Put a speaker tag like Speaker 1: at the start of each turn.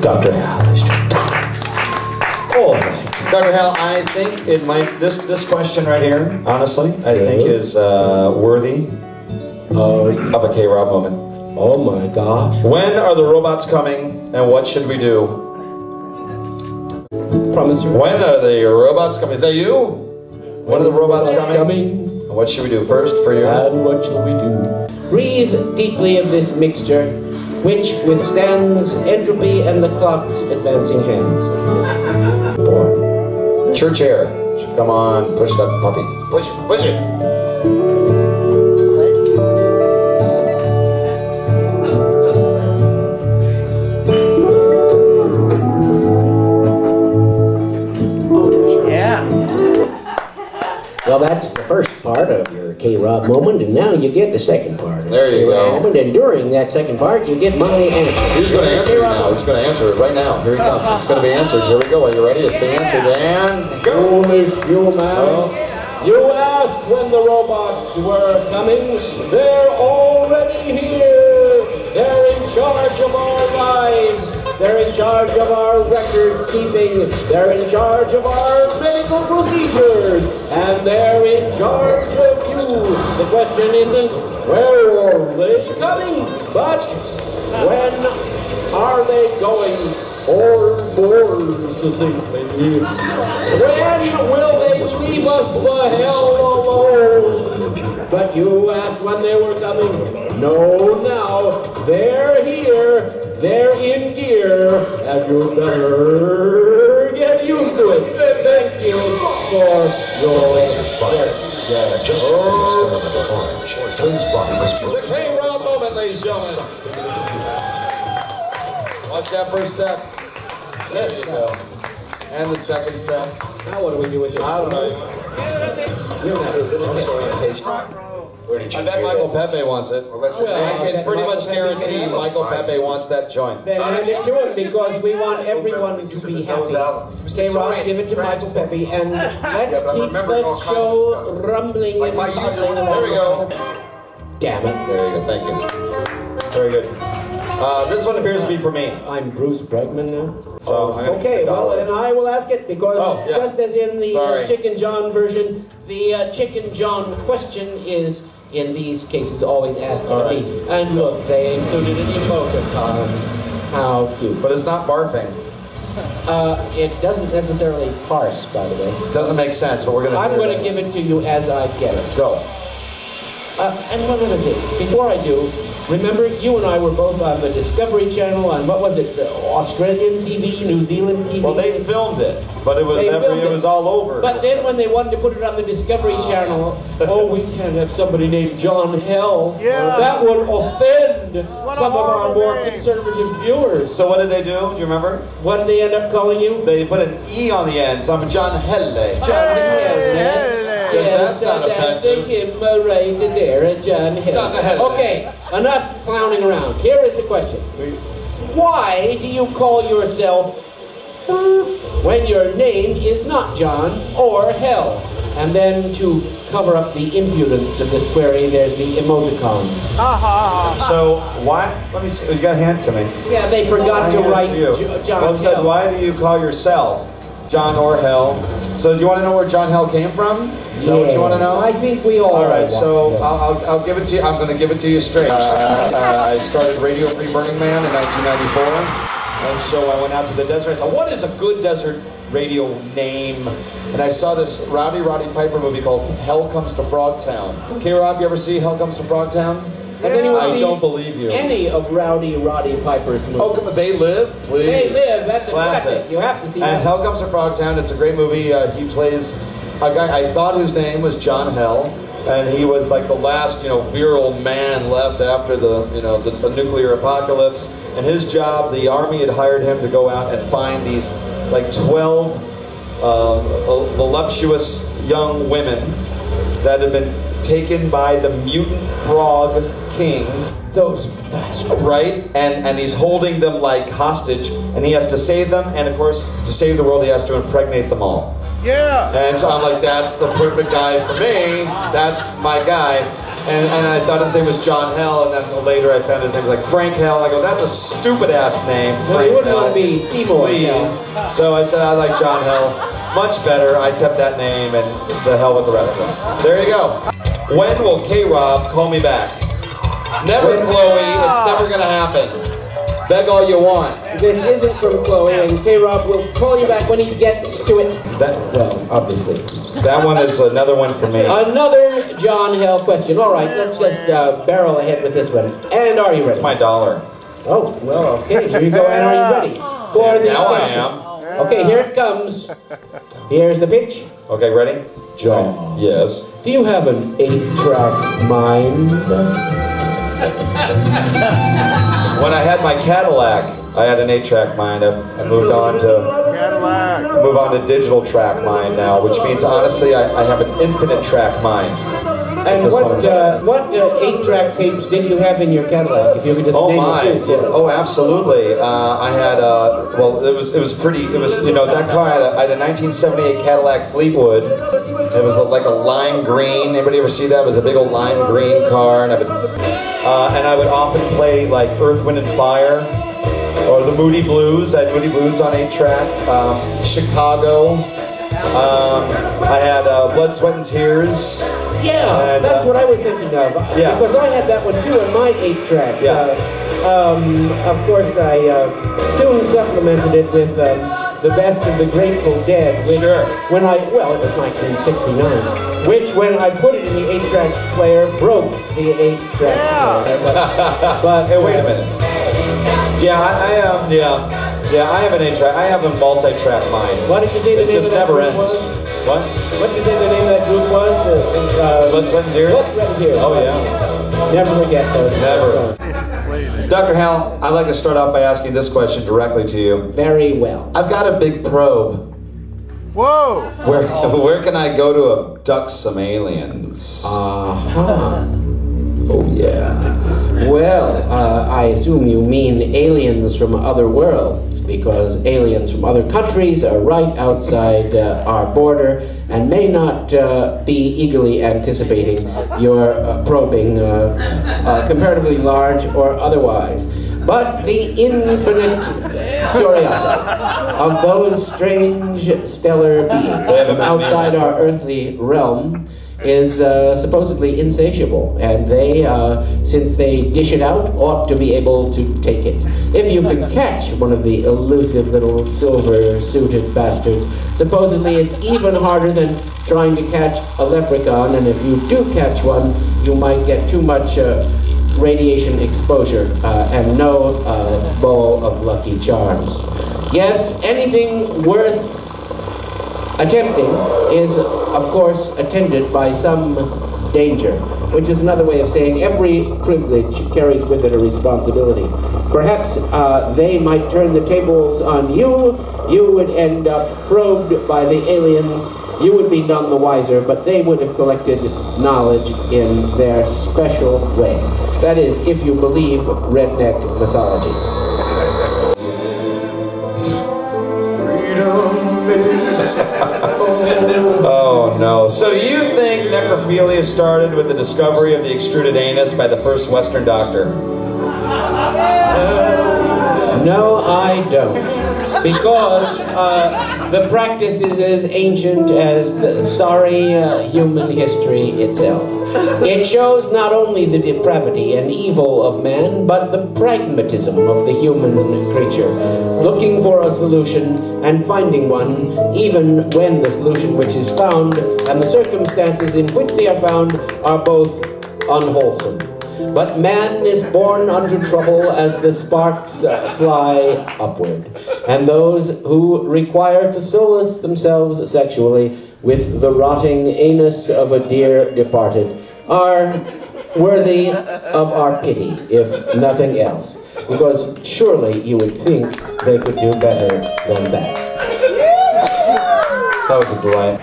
Speaker 1: Dr. Hal. Oh, Dr. Hal, I think it might, this question right here, honestly, I think is worthy of a KroB moment.
Speaker 2: Oh my gosh.
Speaker 1: When are the robots coming, and what should we do?
Speaker 2: Promise you.
Speaker 1: When are the robots coming? Is that you? When are the robots coming? And what should we do first for you?
Speaker 2: And what shall we do? Breathe deeply of this mixture, which withstands entropy and the clock's advancing hands.
Speaker 1: Church air. Come on, push that puppy. Push it, push it.
Speaker 2: Well, that's the first part of your KroB moment, and now you get the second part of
Speaker 1: there you
Speaker 2: the
Speaker 1: go.
Speaker 2: moment, and during that second part, you get my answer.
Speaker 1: He's going to answer it now. He's going to answer it right now. Here he comes. It's going to be answered. Here we go. Are you ready? It's being answered. And go.
Speaker 2: You asked when the robots were coming. They're already here. They're in charge of our lives. They're in charge of our record keeping. They're in charge of our medical procedures. And they're in charge of you. The question isn't where are they coming, but when are they going? Or more succinctly, when will they leave us the hell alone? But you asked when they were coming. No, now they're here. They're in gear, and you better get used to it. Thank you for your
Speaker 1: just the KroB moment, ladies and gentlemen. Watch that first step. There you go. And the second step.
Speaker 2: Now what do we do with it?
Speaker 1: I don't know. I bet Michael Pepe wants it. I can pretty much guarantee Michael Pepe wants that joint.
Speaker 2: Then hand it to him because we want everyone to be happy. KroB, give it to Michael Pepe, and let's keep the show rumbling and bubbling.
Speaker 1: There we go.
Speaker 2: Damn it.
Speaker 1: There you go. Thank you. Very good. This one appears to be for me.
Speaker 2: I'm Bruce Bregman now.
Speaker 1: So
Speaker 2: okay, well then I will ask it because just as in the Chicken John version, the Chicken John question is in these cases always asked to me. And look, they included an emoticon. How cute.
Speaker 1: But it's not barfing.
Speaker 2: It doesn't necessarily parse, by the way.
Speaker 1: It doesn't make sense, but we're going to
Speaker 2: I'm going to give it to you as I get it.
Speaker 1: Go.
Speaker 2: And one other thing, before I do, remember you and I were both on the Discovery Channel on, what was it, Australian TV, New Zealand TV?
Speaker 1: Well, they filmed it, but it was it was all over.
Speaker 2: But then when they wanted to put it on the Discovery Channel, oh, we can't have somebody named Dr Hal.
Speaker 3: Yeah.
Speaker 2: That would offend some of our more conservative viewers.
Speaker 1: So what did they do? Do you remember?
Speaker 2: What did they end up calling you?
Speaker 1: They put an E on the end, so I'm Dr Hal.
Speaker 2: Dr Hal.
Speaker 1: Yes, that's not offensive.
Speaker 2: Him right there, Dr Hal. Okay, enough clowning around. Here is the question. Why do you call yourself when your name is not John or Hell? And then to cover up the impudence of this query, there's the emoticon.
Speaker 1: So why? Let me see. You got a hand to me.
Speaker 2: Yeah, they forgot to write John.
Speaker 1: Well, it said, why do you call yourself John or Hell? So do you want to know where Dr Hal came from? Is that what you want to know?
Speaker 2: I think we all.
Speaker 1: All right, so I'll give it to you. I'm going to give it to you straight. I started Radio Free Burning Man in 1994, and so I went out to the desert. I said, what is a good desert radio name? And I saw this Roddy Piper movie called Hell Comes to Frogtown. KroB, you ever see Hell Comes to Frogtown?
Speaker 2: Has anyone
Speaker 1: I don't believe you.
Speaker 2: Any of Roddy Piper's movies?
Speaker 1: Oh, come on, They Live, please.
Speaker 2: They Live, that's a classic. You have to see that.
Speaker 1: And Hell Comes to Frogtown, it's a great movie. He plays a guy, I thought his name was John Hell, and he was like the last, virile man left after the nuclear apocalypse. And his job, the army had hired him to go out and find these like 12 voluptuous young women that had been taken by the mutant frog king.
Speaker 2: Those bastards.
Speaker 1: Right? And he's holding them like hostage, and he has to save them, and of course, to save the world, he has to impregnate them all.
Speaker 3: Yeah.
Speaker 1: And so I'm like, that's the perfect guy for me. That's my guy. And I thought his name was John Hal, and then later I found his name was like Frank Hal. I go, that's a stupid-ass name,
Speaker 2: No,
Speaker 1: Frank
Speaker 2: you wouldn't
Speaker 1: Hal.
Speaker 2: want to be Seymour.
Speaker 1: Please. So I said, I like John Hal. Much better. I kept that name, and to hell with the rest of them. There you go. When will KroB call me back? Never, Chloe. It's never going to happen. Beg all you want.
Speaker 2: This isn't from Chloe, and KroB will call you back when he gets to it. Well, obviously.
Speaker 1: That one is another one for me.
Speaker 2: Another John Hal question. All right, let's just barrel ahead with this one. And are you ready?
Speaker 1: It's my dollar.
Speaker 2: Oh, well, okay. Here you go. And are you ready for the
Speaker 1: Now
Speaker 2: question?
Speaker 1: I am.
Speaker 2: Okay, here it comes. Here's the pitch.
Speaker 1: Okay, ready?
Speaker 2: John.
Speaker 1: Yes.
Speaker 2: Do you have an 8-track mind?
Speaker 1: When I had my Cadillac, I had an 8-track mind. I moved on to digital track mind now, which means honestly I have an infinite track mind.
Speaker 2: And what 8-track tapes did you have in your Cadillac? If you could just name a few for us.
Speaker 1: Oh, absolutely. I had well, it was you know, that car I had a 1978 Cadillac Fleetwood. It was like a lime green. Anybody ever see that? It was a big old lime green car, and I would often play like Earth, Wind and Fire, or the Moody Blues. I had Moody Blues on 8-track. Chicago. I had Blood, Sweat and Tears.
Speaker 2: Yeah, and, that's what I was thinking of.
Speaker 1: Yeah.
Speaker 2: Because I had that one too on my 8-track.
Speaker 1: Yeah.
Speaker 2: Of course, I soon supplemented it with the best of the Grateful Dead. Which,
Speaker 1: sure.
Speaker 2: When it was 1969. Which, when I put it in the 8-track player, broke the 8-track player. But
Speaker 1: hey, wait a minute. Yeah, I have an 8-track. I have a multi-track mind.
Speaker 2: What did you say the name of that
Speaker 1: never
Speaker 2: group
Speaker 1: ends.
Speaker 2: was?
Speaker 1: What?
Speaker 2: What did you say the name of that group was?
Speaker 1: Blood, Sweat and Tears?
Speaker 2: Blood, Sweat and Tears.
Speaker 1: Oh, yeah.
Speaker 2: Never forget those.
Speaker 1: Never. Dr. Hal, I'd like to start off by asking this question directly to you.
Speaker 2: Very well.
Speaker 1: I've got a big probe.
Speaker 3: Whoa!
Speaker 1: Where can I go to abduct some aliens?
Speaker 2: Uh-huh. Oh, yeah. Well, I assume you mean aliens from other worlds, because aliens from other countries are right outside our border and may not be eagerly anticipating your probing, comparatively large or otherwise. But the infinite curiosity of those strange stellar beings from outside our earthly realm is supposedly insatiable, and they, since they dish it out, ought to be able to take it. If you can catch one of the elusive little silver-suited bastards, supposedly it's even harder than trying to catch a leprechaun, and if you do catch one, you might get too much radiation exposure and no bowl of Lucky Charms. Yes, anything worth attempting is, of course, attended by some danger, which is another way of saying every privilege carries with it a responsibility. Perhaps they might turn the tables on you, you would end up probed by the aliens, you would be none the wiser, but they would have collected knowledge in their special way. That is, if you believe redneck mythology.
Speaker 1: Oh no. So do you think necrophilia started with the discovery of the extruded anus by the first Western doctor?
Speaker 2: No, I don't. Because the practice is as ancient as the sorry human history itself. It shows not only the depravity and evil of man, but the pragmatism of the human creature, looking for a solution and finding one, even when the solution which is found and the circumstances in which they are found are both unwholesome. But man is born unto trouble as the sparks fly upward. And those who require to solace themselves sexually with the rotting anus of a dear departed are worthy of our pity, if nothing else. Because surely you would think they could do better than that.
Speaker 1: That was a delight.